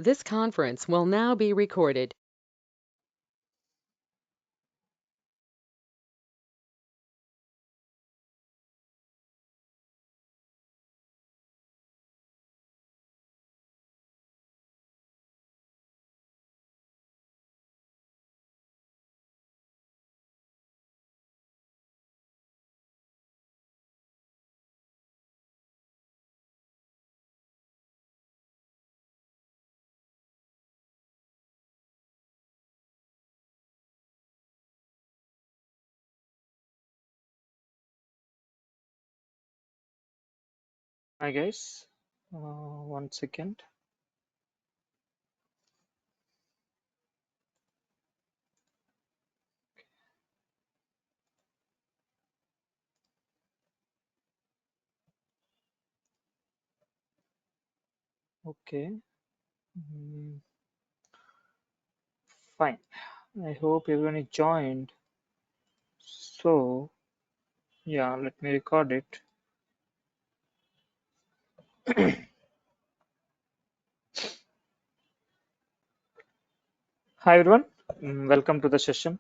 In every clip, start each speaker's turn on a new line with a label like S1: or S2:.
S1: This conference will now be recorded.
S2: Hi guys, one second. Okay, mm, fine. I hope everyone is joined. So, yeah, let me record it. Hi everyone, welcome to the session.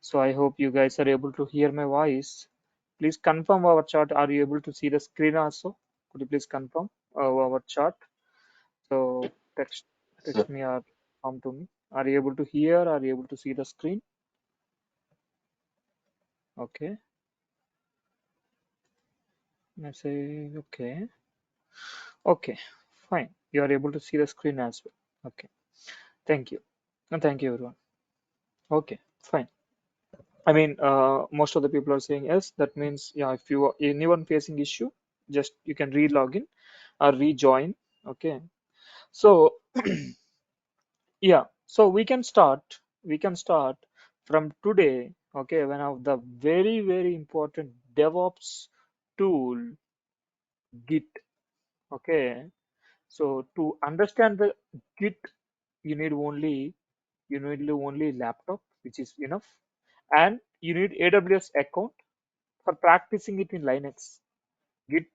S2: So I hope you guys are able to hear my voice. Please confirm our chat. Are you able to see the screen also? Could you please confirm our chat? So text me or come to me. Are you able to hear? Are you able to see the screen? Okay. I say okay. Okay, fine. You are able to see the screen as well. Okay, thank you. And thank you, everyone. Okay, fine. I mean, most of the people are saying yes. That means, yeah, if you are anyone facing issue, just you can re-log in or rejoin. Okay, so yeah, so we can start. We can start from today. Okay, one of the very, very important DevOps tool, Git. Okay, so to understand the Git, you need only laptop, which is enough, and you need AWS account for practicing it in Linux. Git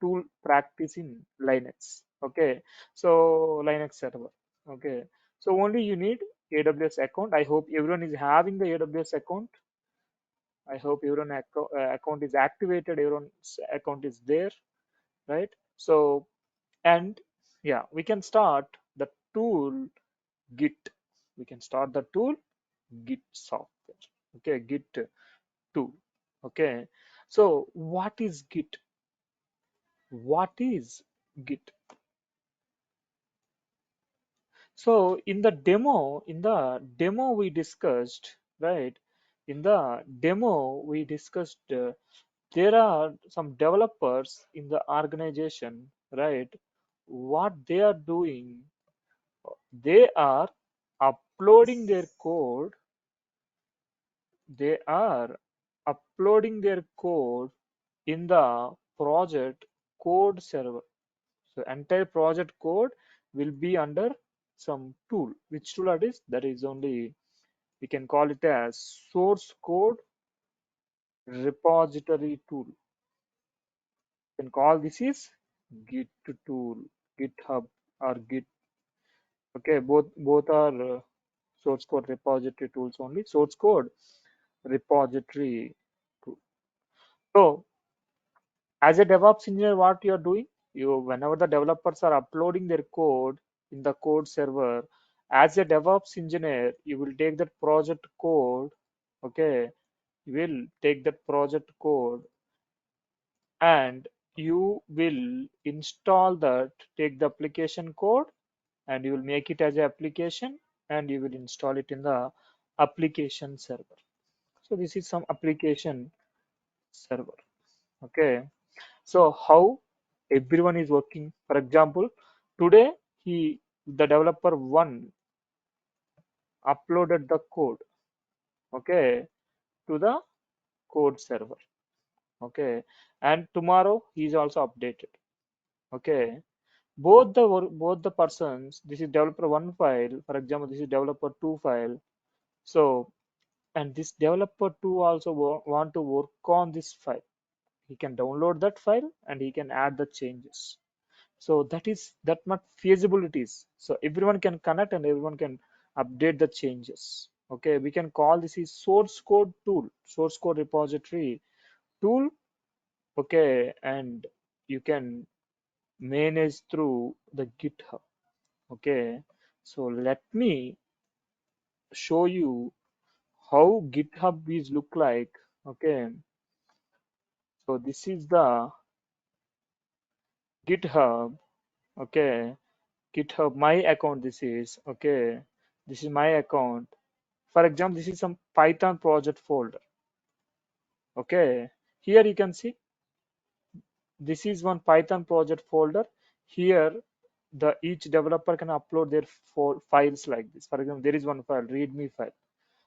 S2: tool practice in Linux. Okay, so Linux server. Okay, so only you need AWS account. I hope everyone is having the AWS account. I hope everyone account is activated. Everyone's account is there, right? So and yeah, we can start the tool Git. We can start the tool Git software. Okay, Git tool. Okay, so what is Git? What is Git? So in the demo we discussed, right? In the demo we discussed there are some developers in the organization, right? What they are doing, they are uploading their code. They are uploading their code in the project code server. So entire project code will be under some tool. Which tool it is? That is only we can call it as source code repository tool. You can call this is Git tool, GitHub or Git. Okay, both are source code repository tools only. Source code repository tool. So as a DevOps engineer, what you are doing, you whenever the developers are uploading their code in the code server, as a DevOps engineer, you will take that project code, okay, you will take that project code and you will install that, take the application code and you will make it as an application and you will install it in the application server. So this is some application server, okay. So how everyone is working. For example, today the developer one uploaded the code, okay, to the code server, okay, and tomorrow he is also updated, okay. Both the persons. This is developer one file. For example, this is developer two file. So and this developer two also want to work on this file. He can download that file and he can add the changes. So that much feasible it is. So everyone can connect and everyone can update the changes. Okay, we can call this is source code tool, source code repository tool. Okay, and you can manage through the GitHub. Okay, so let me show you how GitHub is look like. Okay, so this is the GitHub. Okay, GitHub, my account. This is okay. This is my account. For example, this is some Python project folder. Okay, here you can see this is one Python project folder. Here, the each developer can upload their files like this. For example, there is one file, README file.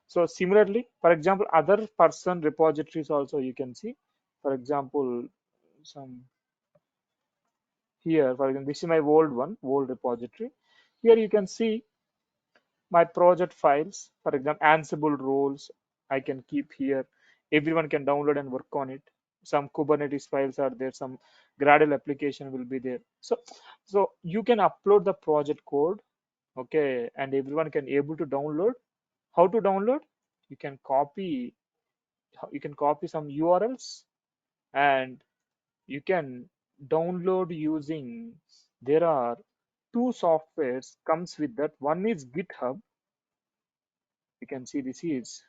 S2: So similarly, for example, other person repositories also you can see. For example, some here, for example, this is my old one, old repository. Here you can see my project files, for example, Ansible roles, I can keep here. Everyone can download and work on it. Some Kubernetes files are there, some Gradle application will be there. So you can upload the project code, okay, and everyone can able to download. How to download? You can copy, you can copy some URLs and you can download using, there are two softwares comes with that. One is GitHub. You can see this is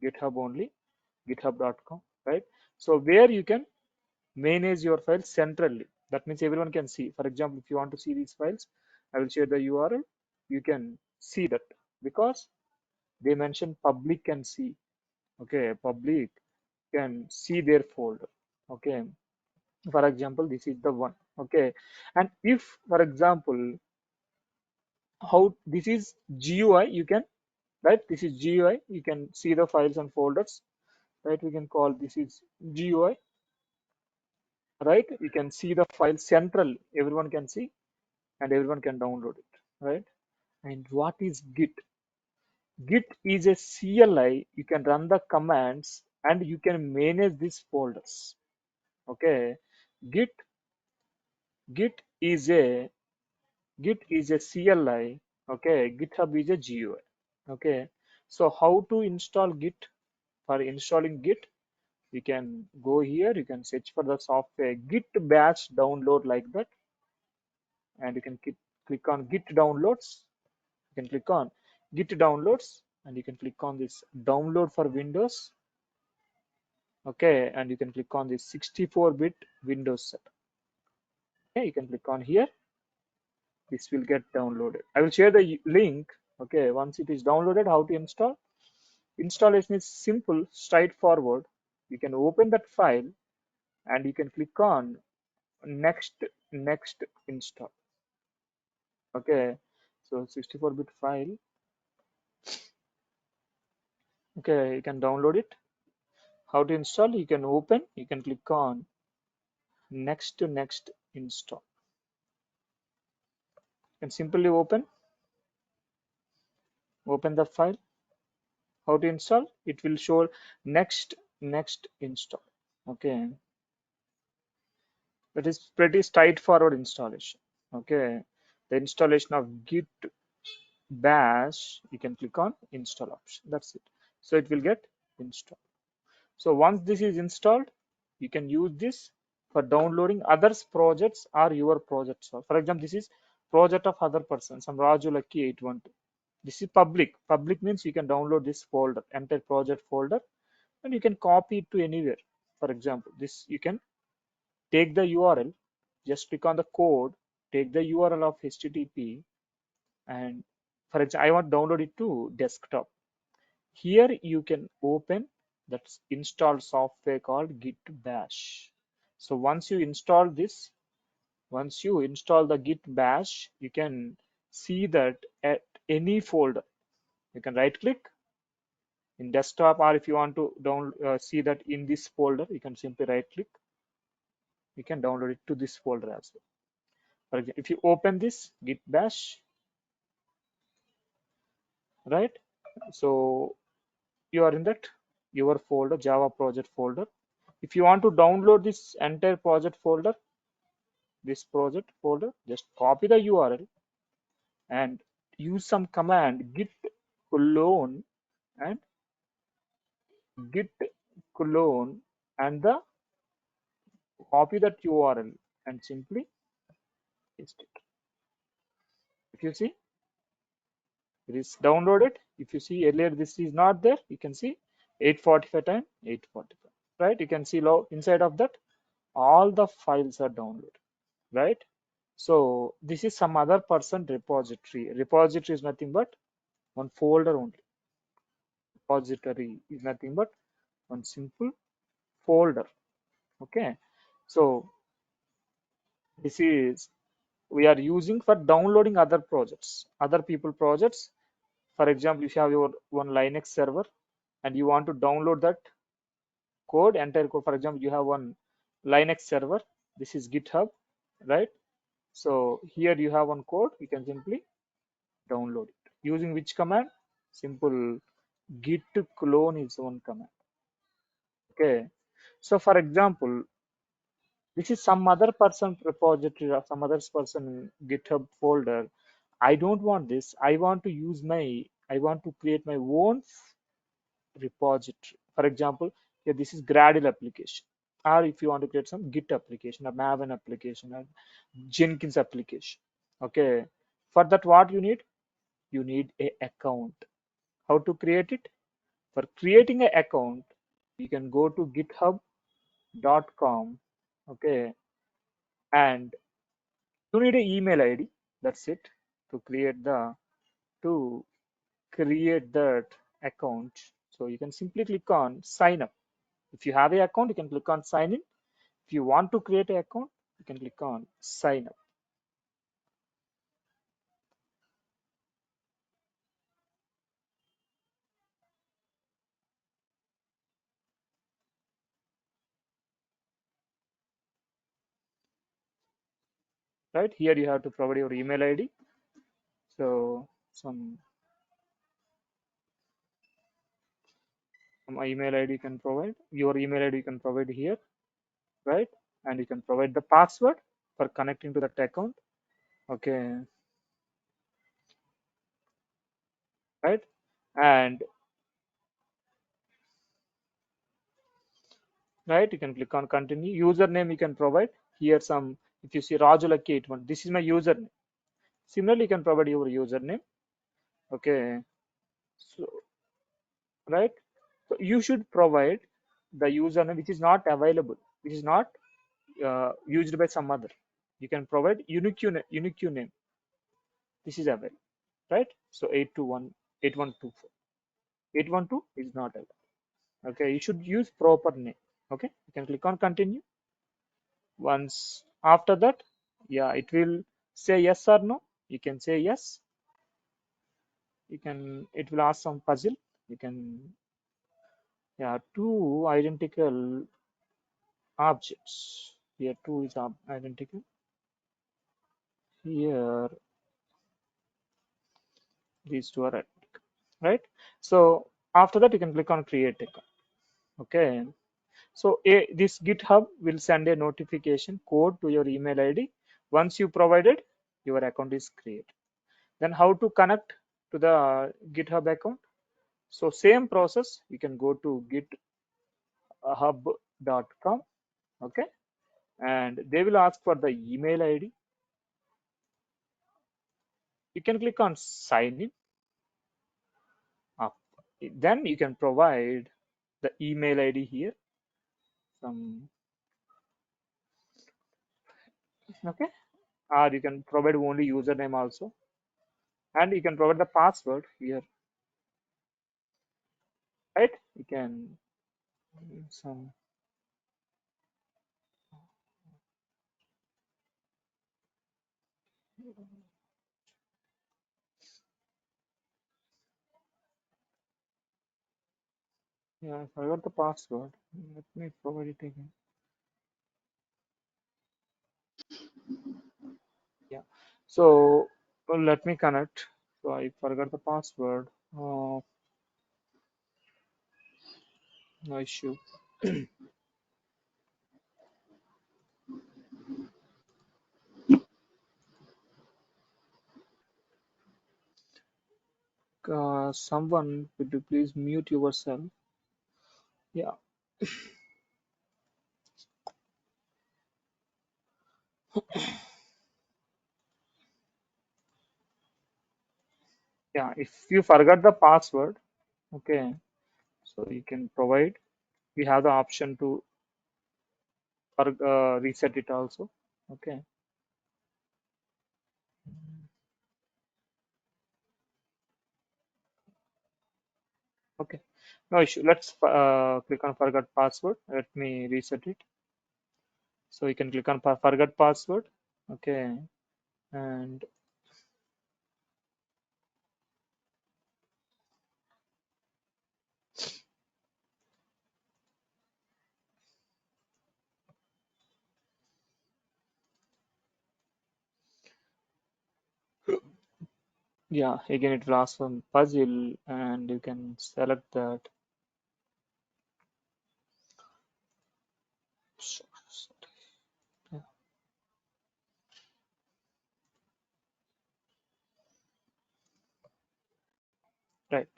S2: GitHub only, github.com, right? So where you can manage your files centrally. That means everyone can see. For example, if you want to see these files, I will share the URL. You can see that because they mention public can see. Okay, public can see their folder. Okay, for example, this is the one. Okay, and if, for example, how this is GUI, you can, right? This is GUI. You can see the files and folders, right? We can call this is GUI, right? You can see the file central, everyone can see and everyone can download it, right? And what is Git? Git is a CLI. You can run the commands and you can manage these folders. Okay, Git Git is a Git is a CLI. Okay, GitHub is a GUI. Okay, so how to install Git? For installing Git, you can go here. You can search for the software Git Bash download like that, and you can click on Git downloads. You can click on Git downloads, and you can click on this download for Windows. Okay, and you can click on this 64-bit Windows set. Okay, you can click on here. This will get downloaded. I will share the link. Okay, once it is downloaded, how to install? Installation is simple, straightforward. You can open that file and you can click on next install. Okay, so 64-bit file. Okay, you can download it. How to install? You can open, you can click on next install. You can simply open the file. How to install? It will show next install. Okay, that is pretty straightforward installation. Okay, the installation of Git Bash, you can click on install option. That's it. So it will get installed. So once this is installed, you can use this for downloading others projects or your projects. So for example, this is project of other person, some Raju Lucky 812. This is public. Public means you can download this folder, entire project folder, and you can copy it to anywhere. For example, this you can take the URL, just click on the code, take the URL of HTTP, and for example, I want to download it to desktop. Here you can open that installed software called Git Bash. So once you install this, once you install the Git Bash, you can see that at any folder. You can right click in desktop, or if you want to see that in this folder, you can simply right click. You can download it to this folder as well. For example, if you open this Git Bash, right? So you are in that your folder, Java project folder. If you want to download this entire project folder, this project folder, just copy the URL and use some command git clone and git clone and the copy that URL and simply paste it. If you see, it is downloaded. If you see earlier, this is not there. You can see 845 time 845. Right? You can see low inside of that, all the files are downloaded. Right? So this is some other person repository. Repository is nothing but one folder only. Repository is nothing but one simple folder. Okay. So this is we are using for downloading other projects, other people projects. For example, if you have your one Linux server and you want to download that code, entire code, for example, you have one Linux server, this is GitHub, right? So here you have one code, you can simply download it. Using which command? Simple git clone is one command. Okay. So for example, this is some other person repository or some other person GitHub folder. I don't want this. I want to use I want to create my own repository. For example, here this is Gradle application. Or if you want to create some Git application, a Maven application, a Jenkins application. Okay. For that, what you need? You need a account. How to create it? For creating an account, you can go to github.com. Okay. And you need an email ID. That's it to to create that account. So you can simply click on sign up. If you have an account, you can click on sign in. If you want to create an account, you can click on sign up. Right here, you have to provide your email ID. So some email ID you can provide. Your email ID you can provide here, right? And you can provide the password for connecting to that account. Okay, right? And right, you can click on continue. Username you can provide here. Some if you see Rajulaki81, this is my username. Similarly, you can provide your username. Okay, so right, so you should provide the username which is not available, which is not used by some other. You can provide unique name. This is available, right? So 821 8124 812 is not available. Okay, you should use proper name. Okay, you can click on continue. Once after that, yeah, it will say yes or no. You can say yes. You can, it will ask some puzzle. You can, yeah, two identical objects. Here two is identical. Here these two are identical, right? So after that, you can click on create account. Okay. So this GitHub will send a notification code to your email ID. Once you provided, your account is created. Then how to connect to the GitHub account? So same process, you can go to github.com, okay, and they will ask for the email ID. You can click on sign in up. Then you can provide the email ID here. Some okay, or you can provide only username also, and you can provide the password here, right? You can some yeah, I forgot the password. Let me provide it again. Yeah. So let me connect. So I forgot the password. No issue. Someone, could you please mute yourself? Yeah, yeah. If you forgot the password, okay, so you can provide. We have the option to reset it also. Okay, okay. No issue. Let's click on forgot password. Let me reset it. So you can click on forgot password. Okay, and yeah, again it will ask some puzzle, and you can select that. So- yeah, right.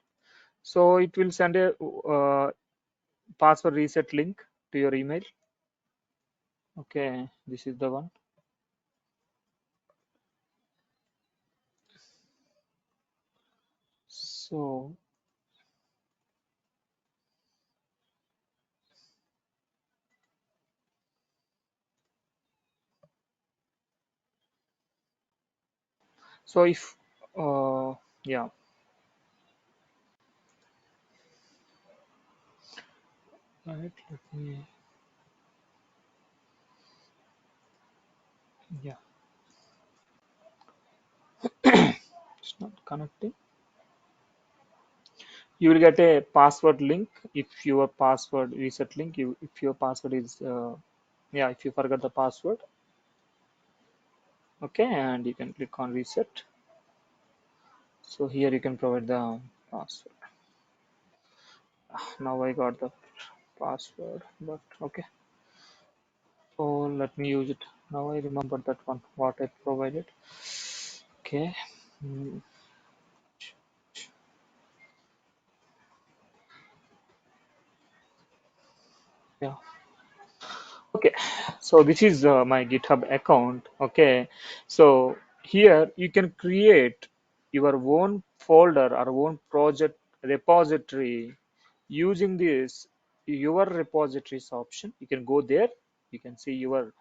S2: So it will send a password reset link to your email. Okay, this is the one. So so if yeah, right. Let me, yeah, it's not connecting. You will get a password link if your password reset link. You if your password is yeah, if you forgot the password, okay, and you can click on reset. So here you can provide the password. Now I got the password, but okay. So let me use it. Now I remember that one what I provided. Okay. Mm, yeah. Okay. So this is my GitHub account. Okay. So here you can create your own folder or own project repository using this your repositories option. You can go there. You can see your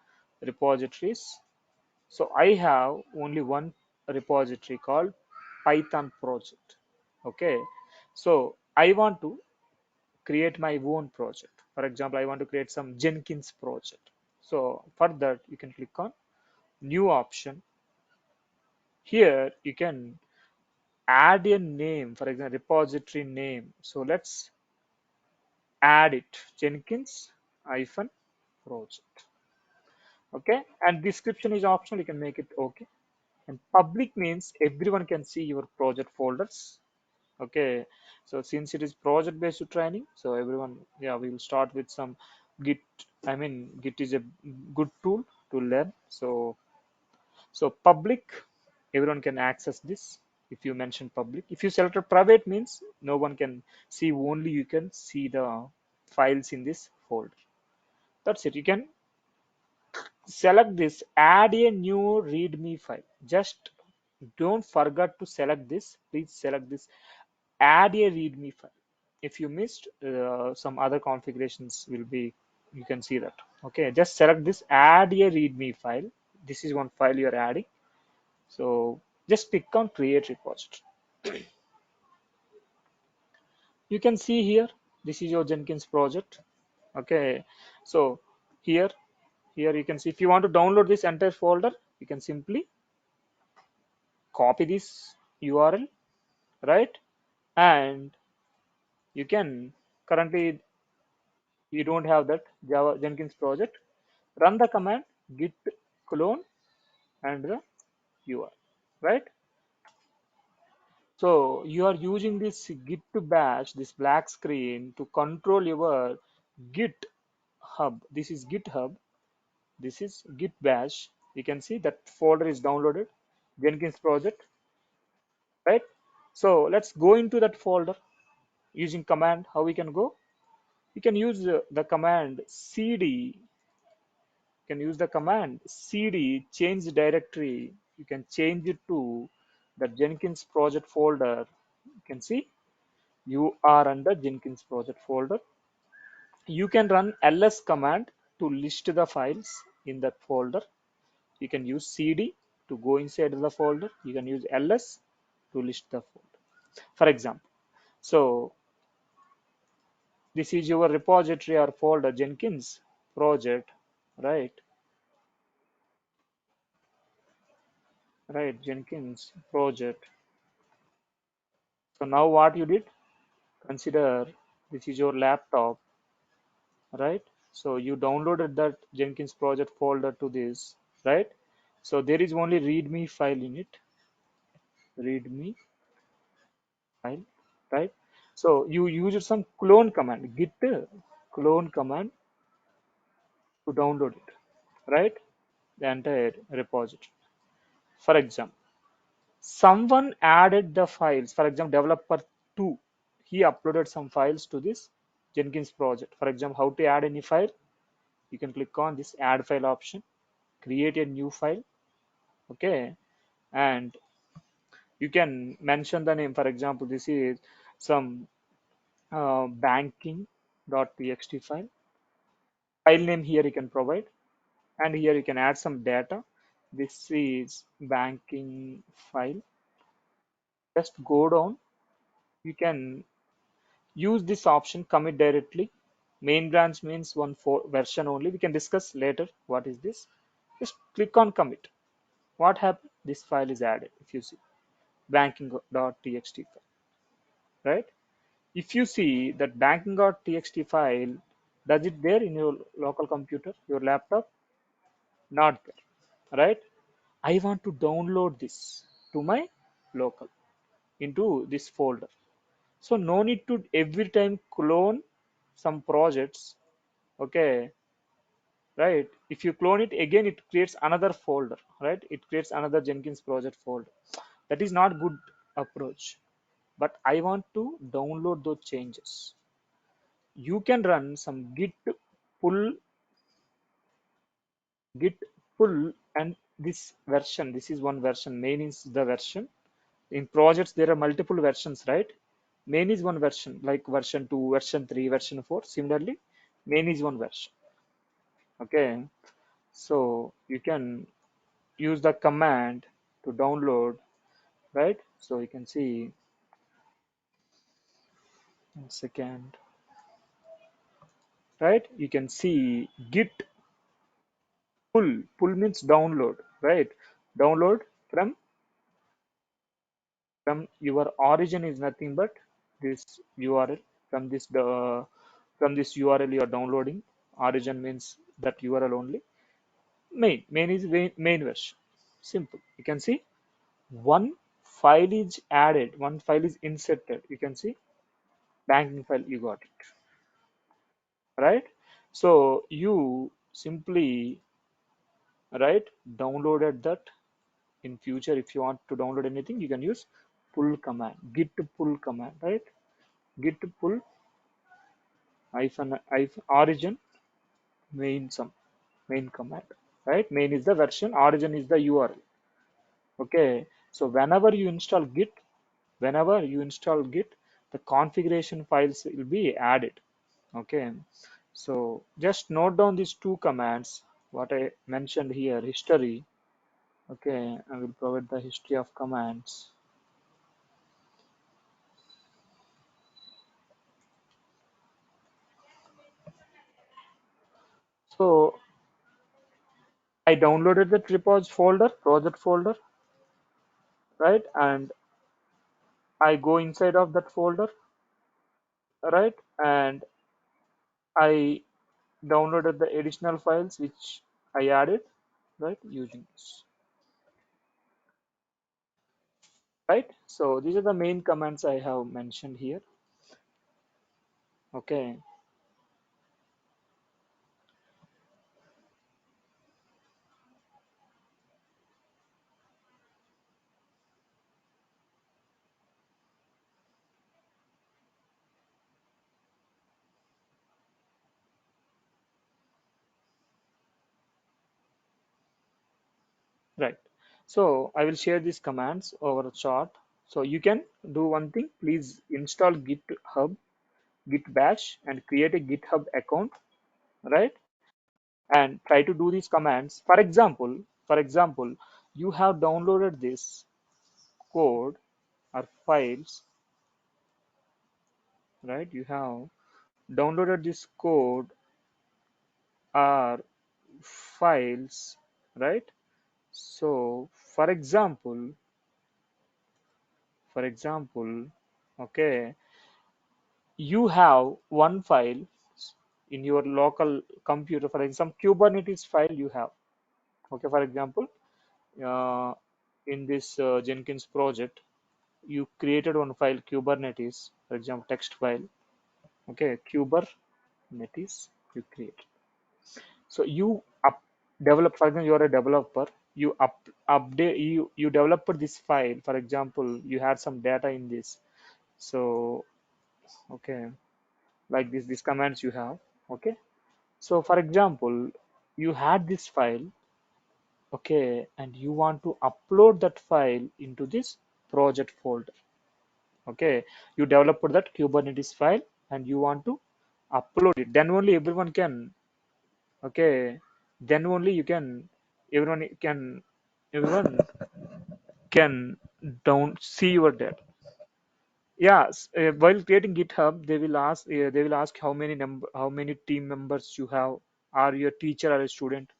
S2: repositories. So I have only one repository called Python project. Okay. So I want to create my own project. For example, I want to create some Jenkins project. So for that, you can click on new option. Here you can add a name, for example, repository name. So let's add it Jenkins hyphen project. Okay. And description is optional. You can make it okay. And public means everyone can see your project folders. Okay, so since it is project based training, so everyone, yeah, we will start with some Git. I mean, Git is a good tool to learn. So public, everyone can access this. If you mention public, if you select a private means no one can see. Only you can see the files in this folder. That's it. You can select this. Add a new README file. Just don't forget to select this. Please select this, add a readme file. If you missed, some other configurations will be, you can see that. Okay, just select this, add a readme file. This is one file you're adding. So just click on create repository. You can see here, this is your Jenkins project. Okay, so here, here you can see, if you want to download this entire folder, you can simply copy this URL, right? And you can, currently you don't have that Java Jenkins project, run the command git clone and the URL, right? So you are using this git bash, this black screen, to control your git hub. This is GitHub. This is git bash. You can see that folder is downloaded, Jenkins project, right? So let's go into that folder using command. How we can go? You can use the command cd. You can use the command cd change directory. You can change it to the Jenkins project folder. You can see you are under Jenkins project folder. You can run ls command to list the files in that folder. You can use cd to go inside the folder. You can use ls to list the folder. For example, so this is your repository or folder Jenkins project, right? Right, Jenkins project. So now what you did? Consider this is your laptop, right? So you downloaded that Jenkins project folder to this, right? So there is only readme file in it, readme file, right? So you use some clone command, git clone command to download it, right? The entire repository. For example, someone added the files. For example, developer 2, he uploaded some files to this Jenkins project. For example, how to add any file? You can click on this add file option, create a new file, okay, and you can mention the name. For example, this is some banking.txt file. File name here you can provide, and here you can add some data. This is banking file. Just go down. You can use this option commit directly. Main branch means one for version only. We can discuss later what is this. Just click on commit. What happened? This file is added. If you see banking.txt file, right? If you see that banking.txt file, does it there in your local computer, your laptop? Not there, right? I want to download this to my local into this folder. So no need to every time clone some projects, okay, right? If you clone it again, it creates another folder, right? It creates another Jenkins project folder. That is not good approach. But I want to download those changes. You can run some pull git pull and this version. This is one version. Main is the version. In projects there are multiple versions, right? Main is one version, like version 2, version 3, version 4. Similarly, main is one version. Okay, so you can use the command to download, right? So you can see 1 second, right? You can see git pull means download, right? Download from your origin is nothing but this URL. From this URL you are downloading. Origin means that URL only. Main is main version. Simple. You can see one file is added, one file is inserted. You can see banking file, you got it, right? So you simply, right, downloaded that. In future, if you want to download anything, you can use pull command, git pull command, right? Git pull hyphen origin main command, right? Main is the version, origin is the URL. Okay, so whenever you install git, the configuration files will be added. Okay, so just note down these two commands what I mentioned here, history. Okay, I will provide the history of commands. So I downloaded the repos folder, project folder, right? And I go inside of that folder, right? And I downloaded the additional files which I added, right? Using this, right? So these are the main commands I have mentioned here. Okay. Right. So I will share these commands over a chart. So you can do one thing. Please install GitHub, Git Bash, and create a GitHub account. Right. And try to do these commands. For example, you have downloaded this code or files, right? You have downloaded this code or files, right? So, for example, okay, you have one file in your local computer, for example, Kubernetes file you have. Okay, for example, uh, in this Jenkins project, you created one file Kubernetes, for example, text file. Okay, Kubernetes you create. So you up develop, for example, you are a developer. You update you developed this file. For example, you had some data in this. So okay, like this commands you have. Okay. So for example, you had this file, okay, and you want to upload that file into this project folder. Okay, you developed that Kubernetes file and you want to upload it. Then only everyone can, okay, then only you can, everyone can, everyone can down see your data. Yes, while creating GitHub, they will ask how many team members you have. Are you a teacher or a student?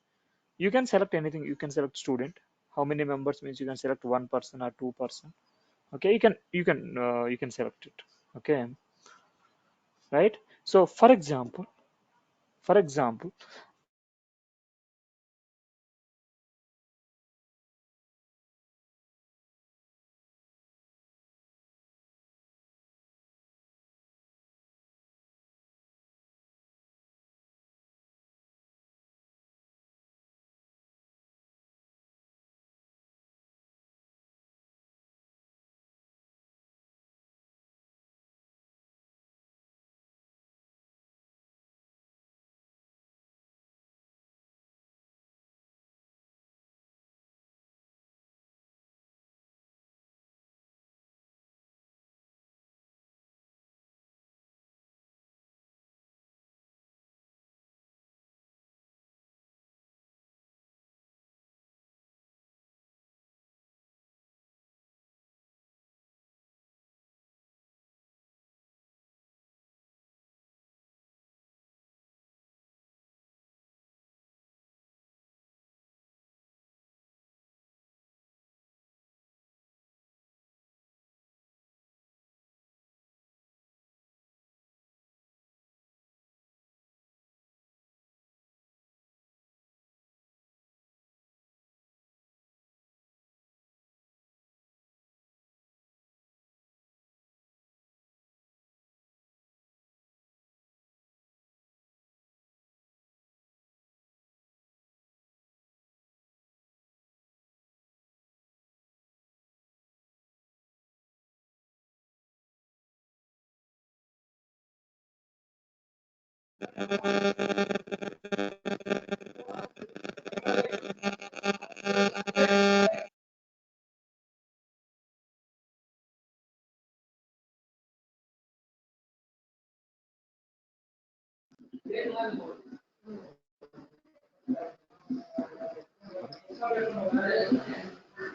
S2: You can select anything. You can select student. How many members means you can select one person or two person. Okay, you can select it. Okay, right. So for example,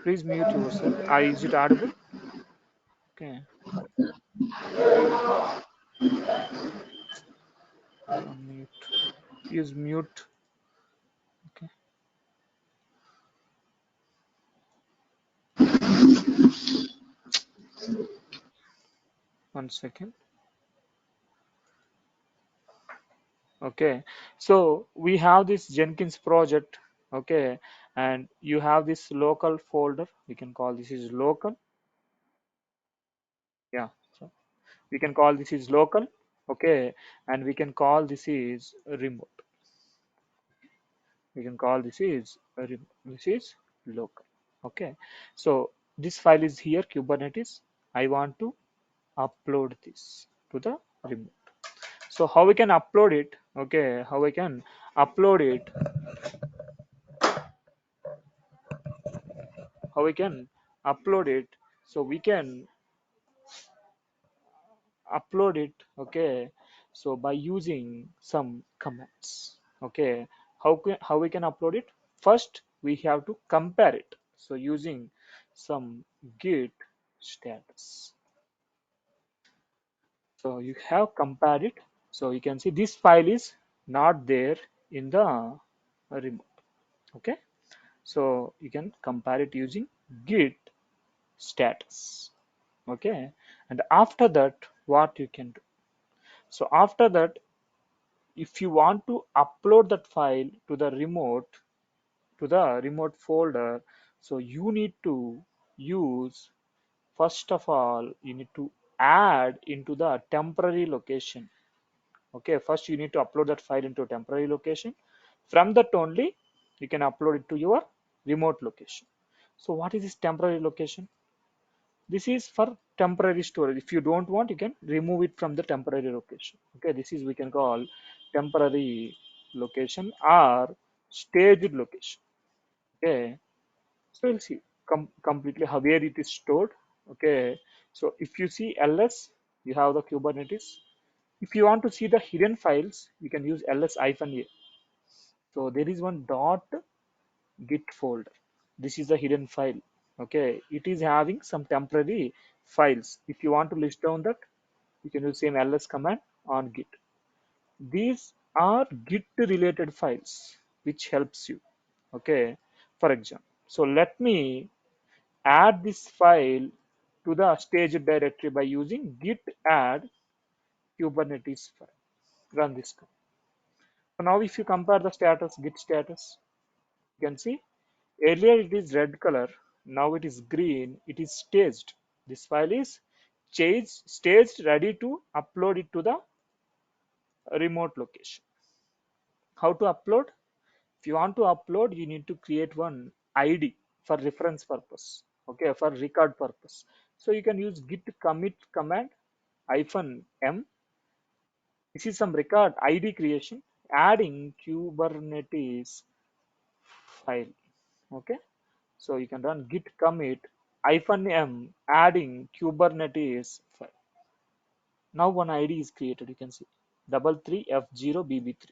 S2: please mute yourself. Is it audible? Okay, unmute. Use mute. Okay, 1 second. Okay, so we have this Jenkins project. Okay, and you have this local folder. We can call this is local. Yeah, so we can call this is local. Okay, and we can call this is remote. We can call this is this is local. Okay, so this file is here, Kubernetes. I want to upload this to the remote. So how we can upload it? Okay, how we can upload it? how we can upload it. So we can upload it, okay, so by using some commands, okay. How we can upload it? First we have to compare it, so using some git status. So you have compared it, so you can see this file is not there in the remote, okay. So you can compare it using git status, okay. And after that, what you can do, so after that, if you want to upload that file to the remote folder, so you need to use, first of all you need to add into the temporary location, okay. First you need to upload that file into a temporary location. From that only you can upload it to your remote location. So what is this temporary location? This is for temporary storage. If you don't want, you can remove it from the temporary location, okay. This is we can call temporary location or staged location, okay. So we'll see completely how where it is stored, okay. So if you see ls, you have the Kubernetes. If you want to see the hidden files, you can use ls-a. So there is one dot git folder. This is a hidden file, okay. It is having some temporary files. If you want to list down that, you can use same ls command on git. These are git related files which helps you, okay. For example, so let me add this file to the staged directory by using git add kubernetes file. Run this command. So now if you compare the status, git status, you can see earlier it is red color, now it is green, it is staged. This file is staged, ready to upload it to the remote location. How to upload? If you want to upload, you need to create one ID for reference purpose, okay, for record purpose. So you can use git commit command -m. This is some record ID creation, adding Kubernetes file, okay. So you can run git commit -m adding Kubernetes file. Now one ID is created. You can see 33F0BB3.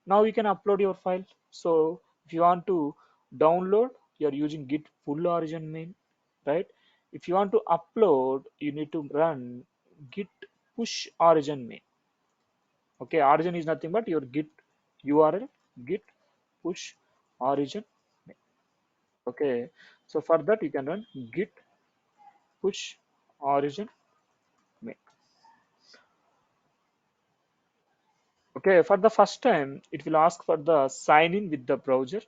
S2: Now you can upload your file. So if you want to download, you are using git pull origin main, right? If you want to upload, you need to run git push origin main. Okay, origin is nothing but your git URL, git push origin main. Okay, so for that you can run git push origin main. Okay, for the first time, it will ask for the sign in with the browser.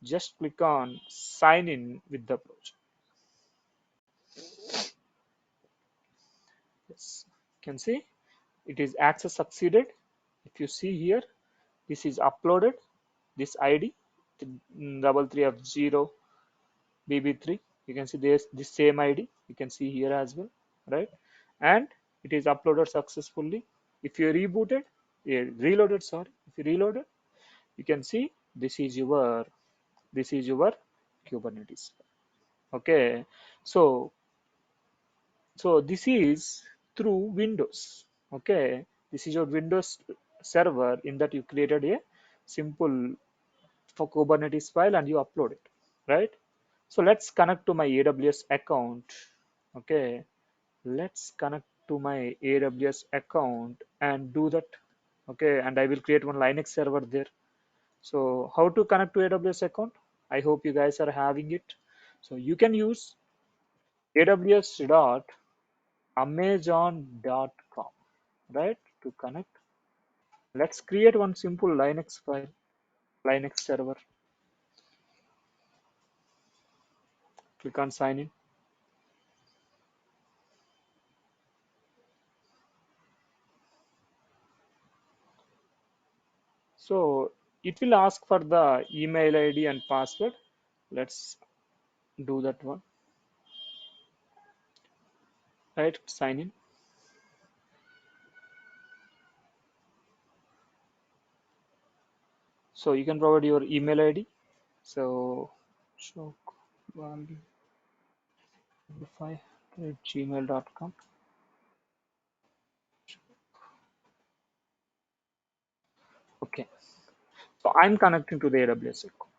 S2: Just click on sign in with the browser. Yes, you can see it is access succeeded. If you see here, this is uploaded, this ID, 33F0 BB3. You can see there's this same ID. You can see here as well, right? And it is uploaded successfully. If you rebooted, reloaded, sorry, if you reloaded, you can see this is your Kubernetes. Okay, so this is through Windows. Okay, this is your Windows server in that you created a simple for Kubernetes file and you upload it, right? So let's connect to my AWS account. Okay, let's connect to my AWS account and do that. Okay, and I will create one Linux server there. So how to connect to AWS account? I hope you guys are having it. So you can use aws.amazon.com, right, to connect. Let's create one simple Linux file, Linux server. Click on sign in. So it will ask for the email ID and password. Let's do that one, right? Sign in. So you can provide your email ID. So, value5@gmail.com. Okay, so I'm connecting to the AWS account.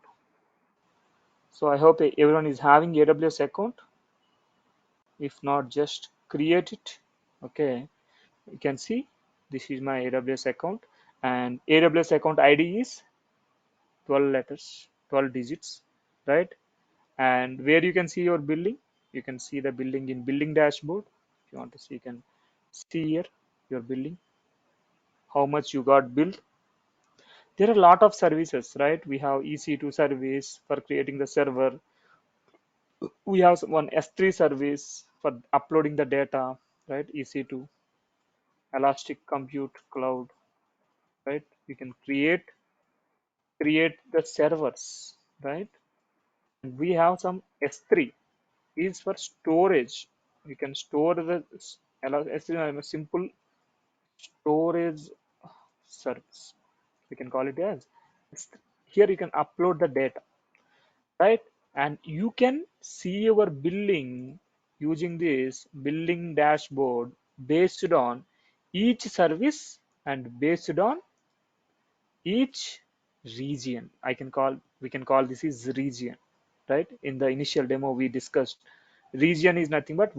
S2: So I hope everyone is having AWS account. If not, just create it. Okay, you can see this is my AWS account, and AWS account ID is 12 letters, 12 digits, right? And where you can see your billing, you can see the billing in billing dashboard. If you want to see, you can see here your billing, how much you got billed. There are a lot of services, right? We have EC2 service for creating the server. We have one S3 service for uploading the data, right? EC2, Elastic Compute Cloud, right? We can create the servers, right? And we have some S3 is for storage. We can store the S3 a simple storage service. We can call it as S3. Here you can upload the data, right? And you can see your billing using this billing dashboard based on each service and based on each region. We can call this is region, right? In the initial demo we discussed region is nothing but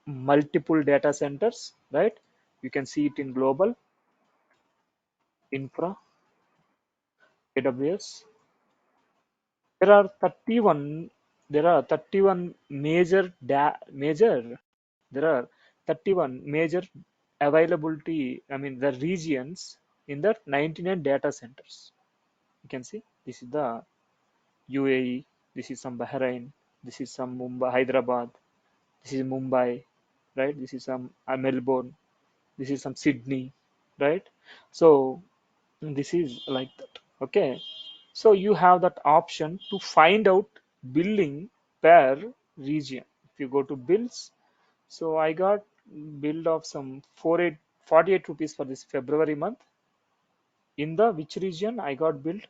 S2: multiple data centers, right? You can see it in global infra AWS. There are 31. There are 31 major. There are 31 major availability. I mean the regions in the 99 data centers. You can see this is the UAE. This is some Bahrain. This is some Mumbai, Hyderabad. This is Mumbai, right? This is some Melbourne. This is some Sydney, right? So this is like that. Okay, so you have that option to find out billing per region. If you go to bills, so I got billed of some 48 rupees for this February month. In the which region I got billed?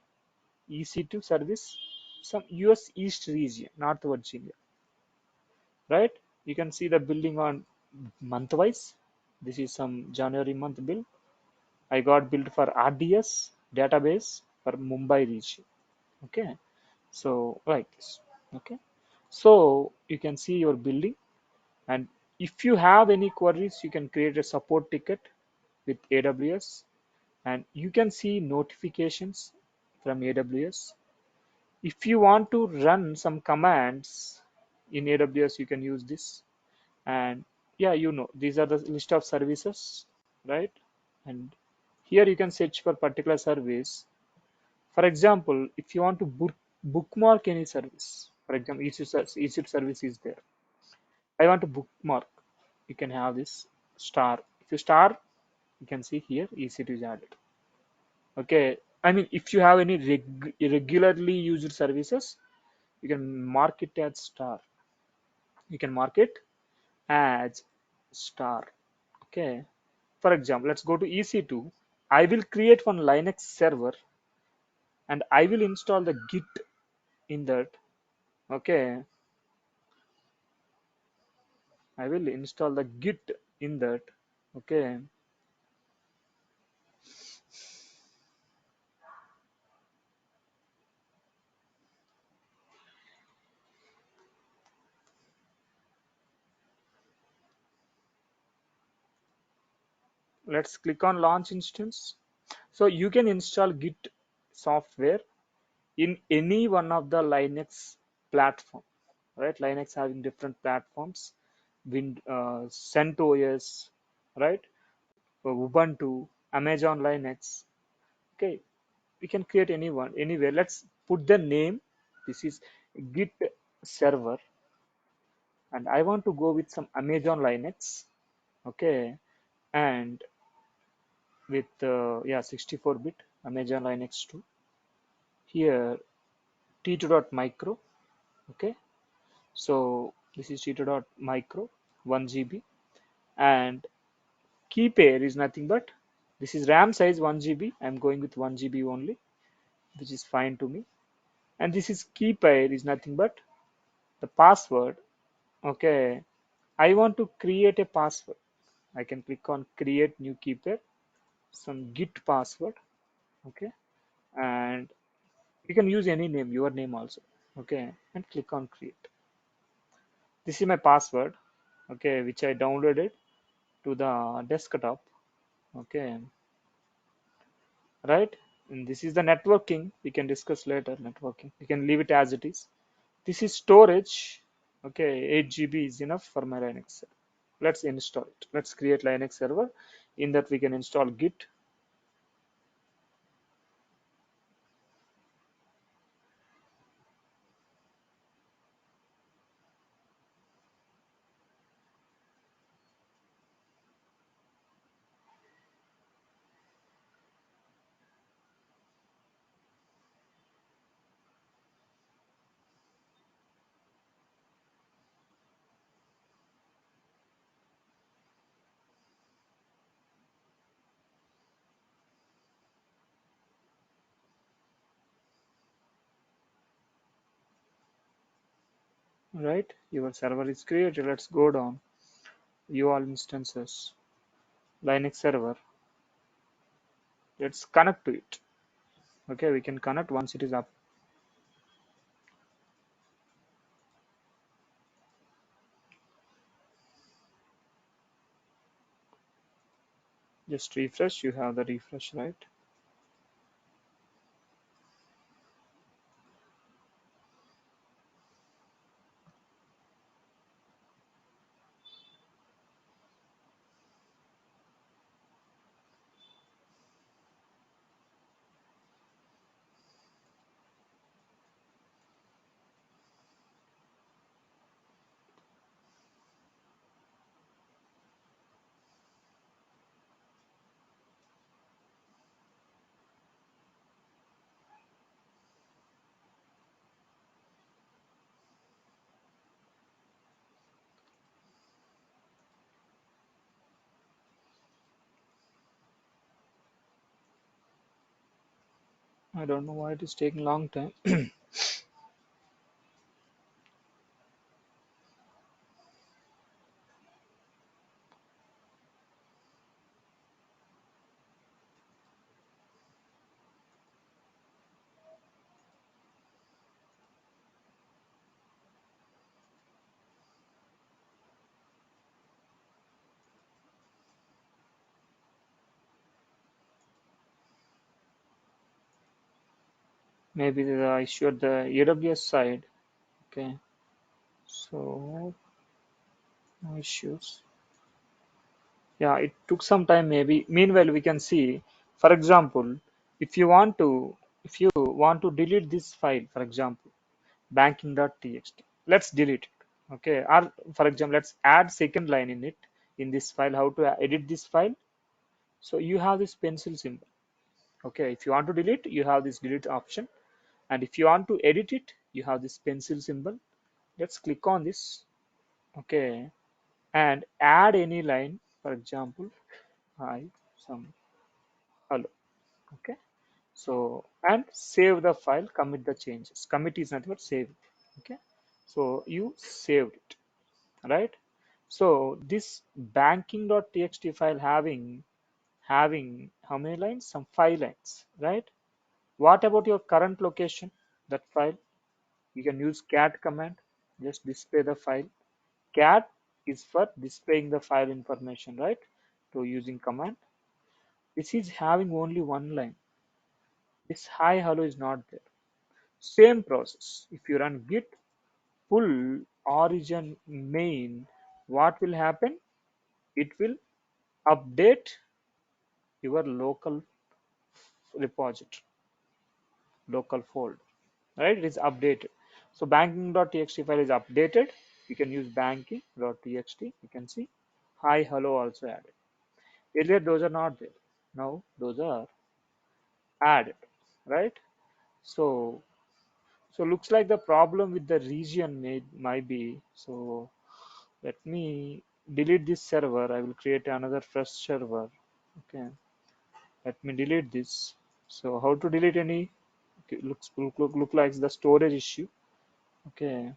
S2: EC2 service, some US East region, North Virginia, right? You can see the billing on month wise. This is some January month bill. I got billed for RDS database for Mumbai region. Okay, so like this. Okay, so you can see your billing, and if you have any queries, you can create a support ticket with AWS, and you can see notifications from AWS. If you want to run some commands in AWS, you can use this. And yeah, these are the list of services, right? And here you can search for particular service. For example, if you want to bookmark any service, for example, EC2 service is there. I want to bookmark. You can have this star. If you star, you can see here EC2 is added. Okay. I mean, if you have any regularly used services, you can mark it as star. You can mark it as star. Okay. For example, let's go to EC2. I will create one Linux server and I will install the Git in that. Okay. I will install the Git in that. Okay. Let's click on launch instance. So you can install Git software in any one of the Linux platform, right? Linux having different platforms, CentOS, right? Ubuntu, Amazon Linux. Okay, we can create anyone anywhere. Let's put the name. This is Git server, and I want to go with some Amazon Linux. Okay, and with yeah 64-bit Amazon Linux 2. Here t2.micro. Okay, so this is t2.micro 1 GB, and key pair is nothing but this is RAM size 1 GB. I'm going with 1 GB only, which is fine to me. And this is key pair is nothing but The password, okay, I want to create a password. I can click on create new keypad, some git password, okay, and you can use any name, your name also, okay, and click on create. This is my password, okay, which I downloaded to the desktop, okay, right? And this is the networking. We can discuss later networking. You can leave it as it is. This is storage, okay, 8 GB is enough for my Linux server. Let's install it. Let's create Linux server. In that we can install Git. Right, your server is created. Let's go down. View all instances. Linux server. Let's connect to it. Okay, we can connect once it is up. Just refresh. You have the refresh, right? I don't know why it is taking long time. Maybe the issue at the AWS side. Okay, so no issues. Yeah, it took some time maybe. Meanwhile, we can see, for example, if you want to if you want to delete this file, for example, banking.txt, let's delete it. Okay, or for example, let's add second line in it in this file. How to edit this file? So you have this pencil symbol. Okay, if you want to delete, you have this delete option, and if you want to edit it, you have this pencil symbol. Let's click on this. Okay, and add any line. For example, hi, some hello. Okay, so and save the file, commit the changes. Commit is nothing but save. Okay, so you saved it, right? So this banking.txt file having how many lines? Some 5 lines, right? What about your current location? That file you can use cat command. Just display the file. Cat is for displaying the file information, right? So using command. This is having only one line. This hi hello is not there. Same process. If you run git pull origin main, what will happen? It will update your local repository, local folder, right? It is updated. So banking.txt file is updated. You can use banking.txt. You can see hi hello also added. Earlier those are not there. Now those are added, right? So so looks like the problem with the region might be. So let me delete this server. I will create another fresh server. Okay, let me delete this. So how to delete any? Okay, look like the storage issue. Okay,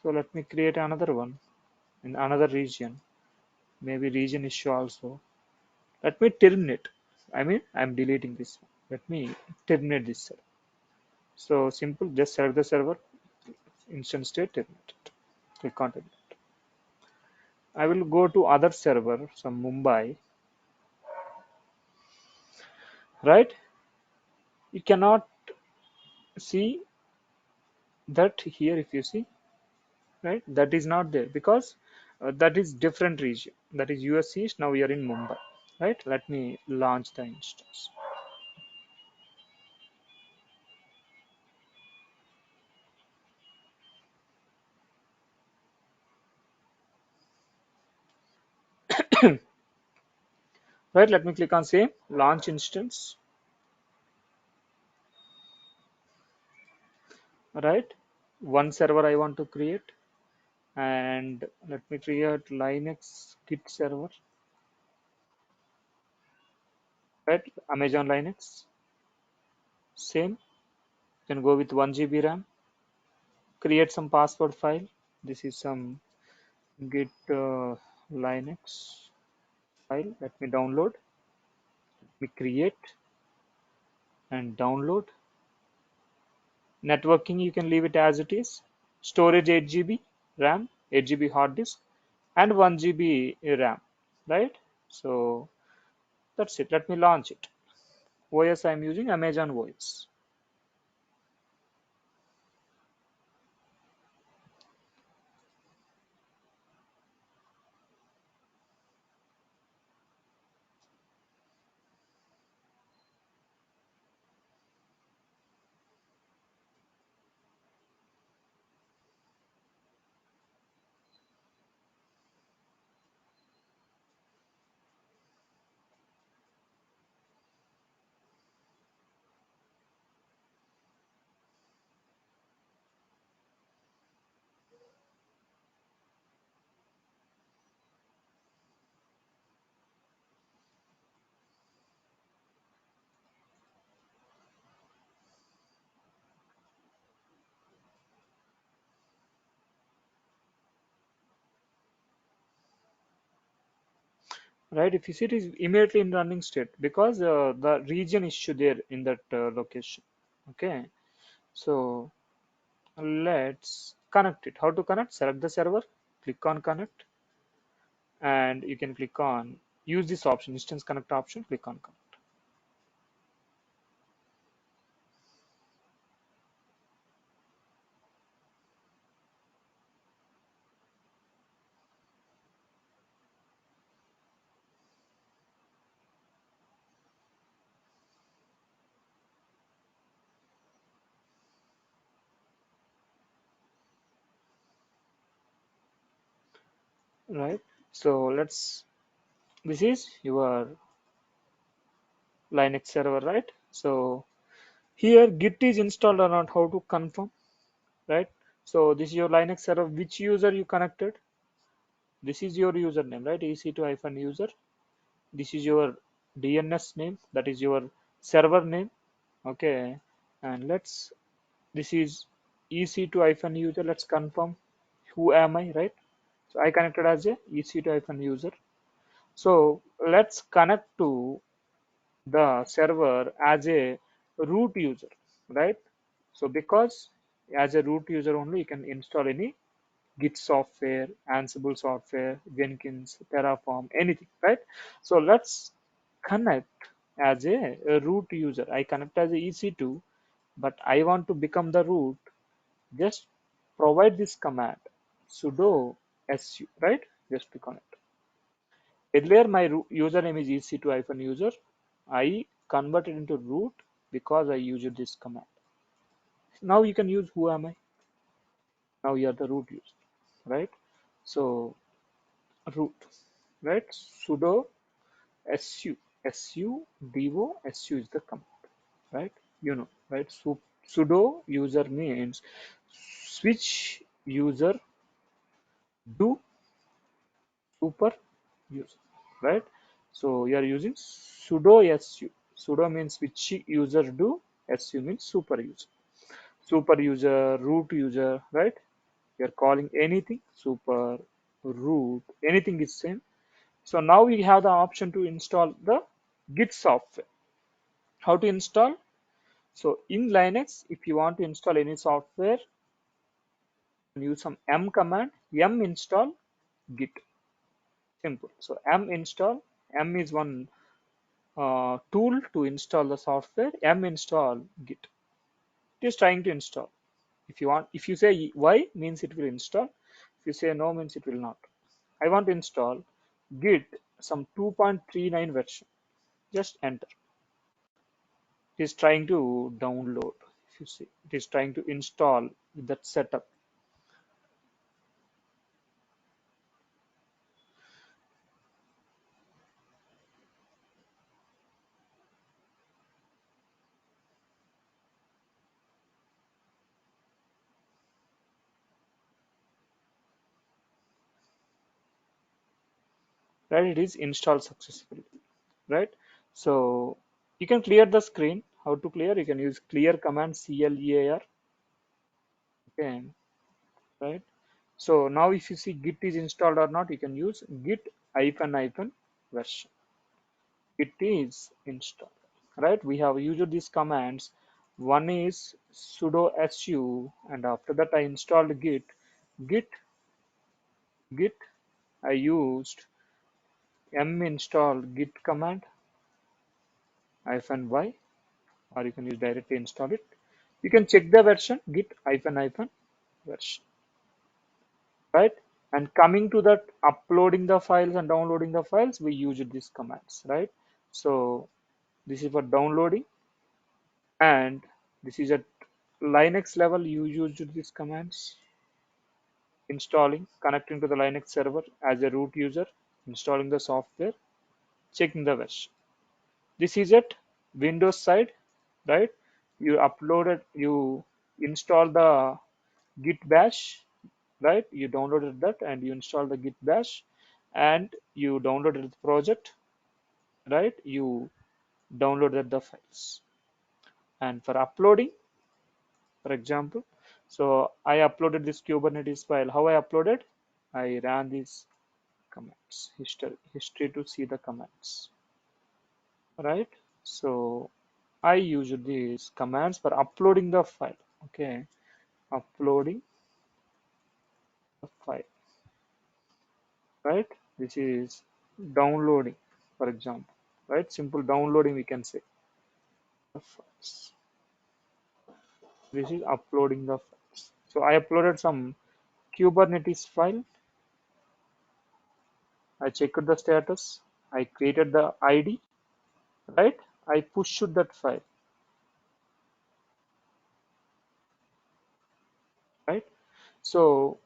S2: So let me create another one in another region, maybe region issue also. Let me terminate. I mean, I'm deleting this one. Let me terminate this server. So simple, just select the server, instance state, terminate it. Click on terminate. I will go to other server, some Mumbai, right? You cannot see that here if you see, right? That is not there because that is different region. That is US East. Now we are in Mumbai, right? Let me launch the instance. Right, let me click on same, launch instance, right? One server I want to create, and let me create Linux Git server, right? Amazon Linux, same, can go with 1 GB RAM, create some password file. This is some Git Linux file. Let me download, we create and download. Networking, you can leave it as it is. Storage 8 GB RAM, 8 GB hard disk, and 1 GB RAM, right? So that's it. Let me launch it. OS I'm using Amazon OS. Right? If you see it is immediately in running state because the region issue there in that location. Okay. So let's connect it. How to connect? Select the server, click on connect, and you can click on use this option, instance connect option, click on connect. Right? So let's this is your Linux server, right? So here Git is installed or not, how to confirm, right? So this is your Linux server, which user you connected. This is your username, right? EC2-user. This is your DNS name, that is your server name. Okay, and let's this is EC2-user. Let's confirm who am I, right? So I connected as a EC2-user. So let's connect to the server as a root user, right? So because as a root user only you can install any Git software, Ansible software, Jenkins, Terraform, anything, right? So let's connect as a root user. I connect as a EC2, but I want to become the root. Just provide this command sudo su, right? Just click on it. Earlier my username is EC2-user. I converted into root because I used this command. Now you can use who am I. Now you are the root user, right? So root, right? Sudo su su is the command, right? Right? So sudo user means switch user to super user, right? So you are using sudo su. Sudo means switch user do, su means super user, root user, right? You're calling anything, super, root, anything is same. So now we have the option to install the Git software. How to install? So in Linux, if you want to install any software, use some m command, m install git. Simple. So m install, m is one tool to install the software, m install git. It is trying to install. If you want, if you say y means it will install. If you say no means it will not. I want to install git some 2.39 version. Just enter. It is trying to download. If you see, it is trying to install with that setup. Right? It is installed successfully. Right? So you can clear the screen. How to clear? You can use clear command, clear. Okay, right? So now if you see git is installed or not, you can use git hyphen version. It is installed. Right? We have used these commands. One is sudo su, and after that I installed git git. I used m install git command hyphen y, or you can use directly install it. You can check the version git hyphen version, right? And coming to that uploading the files and downloading the files, we use these commands, right? So this is for downloading, and this is at Linux level. You use these commands: installing, connecting to the Linux server as a root user, installing the software, checking the version. This is at Windows side, right? You uploaded, you install the Git bash, right? You downloaded that and you install the Git bash, and you downloaded the project, right? You downloaded the files. And for uploading, for example, so I uploaded this Kubernetes file. How I uploaded? I ran these commands, history to see the commands, right? So I use these commands for uploading the file. Okay, uploading the file, right? This is downloading, for example, right? Simple downloading, we can say the files. This is uploading the files. So I uploaded some Kubernetes file. I checked the status. I created the ID, right? I pushed that file, right? So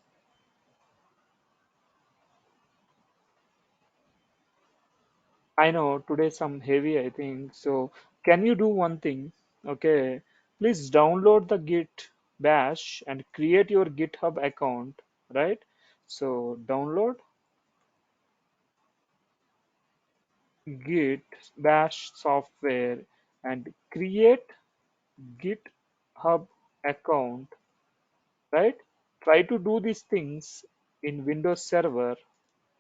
S2: I know today some heavy, I think. So can you do one thing? Okay, please download the Git bash and create your GitHub account, right? So download Git bash software and create GitHub account, right? Try to do these things in Windows Server.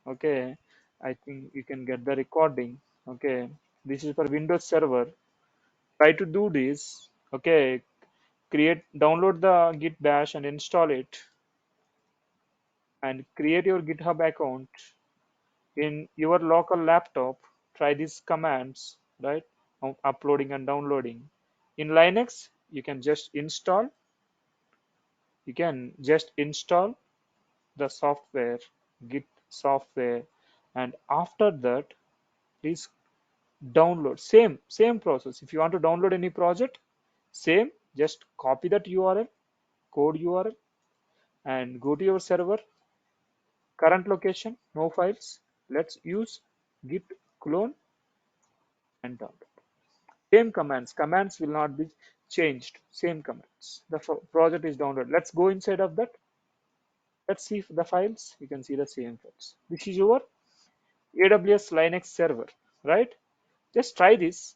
S2: Okay, I think you can get the recording. Okay, this is for Windows Server. Try to do this. Okay, download the git bash and install it, and create your GitHub account in your local laptop. Try these commands, right? Uploading and downloading. In Linux, you can just install the software, git software, and after that, please download. Same process. If you want to download any project, same, just copy that URL, code URL, and go to your server, current location, no files. Let's use git clone and download. Same commands will not be changed. Same commands. The project is downloaded. Let's go inside of that. Let's see the files. You can see the same files. This is your AWS Linux server, right? Just try this.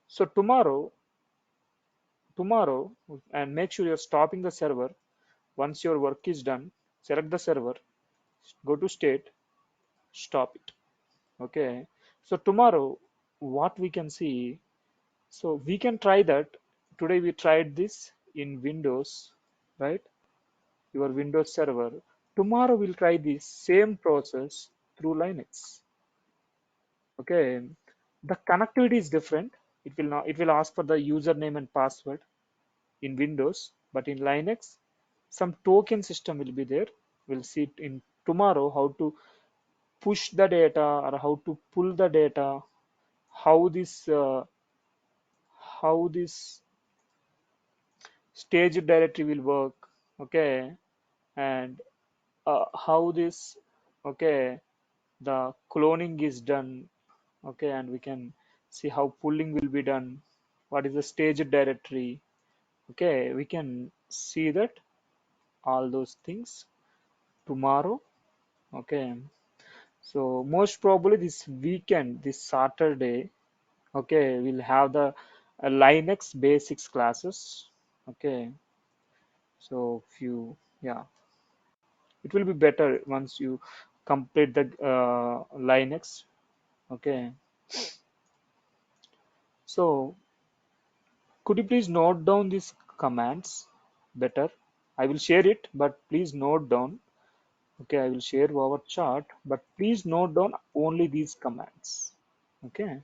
S2: So tomorrow, and make sure you're stopping the server once your work is done. select the server, go to state, stop it. Okay. So tomorrow, what we can see, so we can try that. Today we tried this in Windows, right? Your Windows server. Tomorrow we'll try the same process through Linux. Okay. The connectivity is different. It will not, it will ask for the username and password in Windows, but in Linux, some token system will be there. We'll see it in tomorrow how to push the data or how to pull the data, how this stage directory will work, okay, and how this, okay, the cloning is done, okay, and we can see how pulling will be done, what is the stage directory, okay, we can see that all those things tomorrow, okay. So most probably this weekend, this Saturday, okay, we'll have the Linux basics classes, okay. So few, yeah, it will be better once you complete the Linux, okay. So could you please note down these commands better? I will share it, but please note down. Okay, I will share our chart, but please note down only these commands. Okay.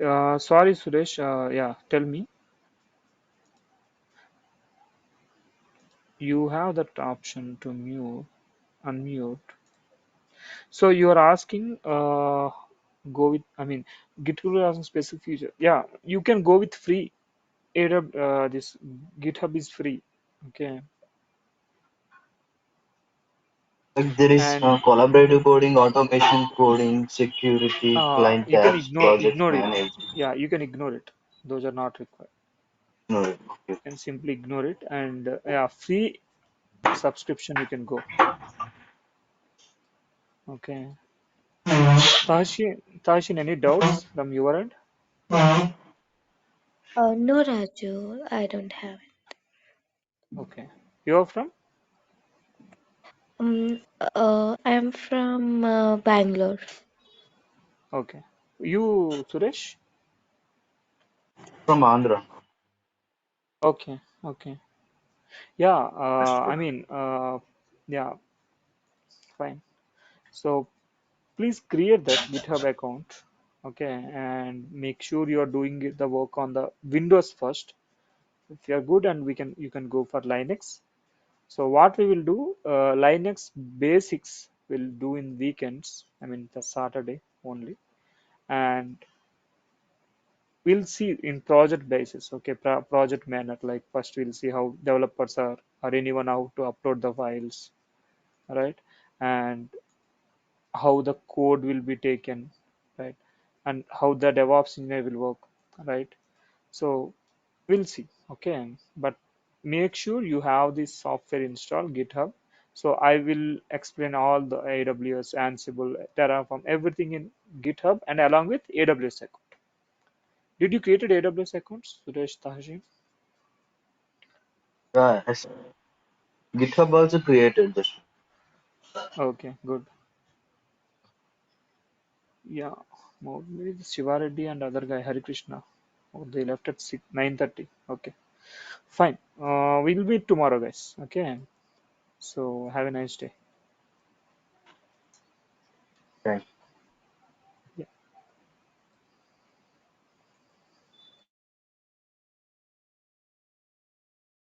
S2: Sorry, Suresh. Yeah, tell me. you have that option to unmute. So you are asking, go with, I mean, GitHub is asking specific feature. Yeah, you can go with free. This GitHub is free. Okay,
S3: Like there is
S2: and
S3: collaborative coding, automation coding, security, client
S2: you can
S3: tabs, project
S2: ignore it.
S3: management.
S2: Yeah, you can ignore it. Those are not required.
S3: No, okay.
S2: You can simply ignore it, and yeah, free subscription you can go. Okay. Tahshin, any doubts from your end?
S4: No, Raju, I don't have it.
S2: Okay. You're from?
S4: I'm from Bangalore.
S2: Okay. You, Suresh?
S3: From Andhra.
S2: Okay. Okay. Yeah.
S3: Understood.
S2: I mean, yeah, fine. So please create that GitHub account. Okay. And make sure you're doing the work on the Windows first. If you're good, and you can go for Linux. So what we will do, Linux basics will do in weekends. I mean, the Saturday only, and we'll see in project basis. Okay, project manner. Like first we'll see how developers are, or anyone, how to upload the files, right? And how the code will be taken, right? And how the DevOps engineer will work, right? So we'll see. Okay, but make sure you have this software installed, GitHub. So I will explain all the AWS, Ansible, Terraform, everything in GitHub, and along with AWS account. Did you create an AWS account, Suresh, Tahjim?
S3: Yeah, yes. GitHub also created this.
S2: Okay, good. Yeah, maybe the Shiva Reddy and other guy Hari Krishna. Oh, they left at 9:30. Okay, fine. We'll meet tomorrow, guys. Okay. So have a nice day.
S3: Thank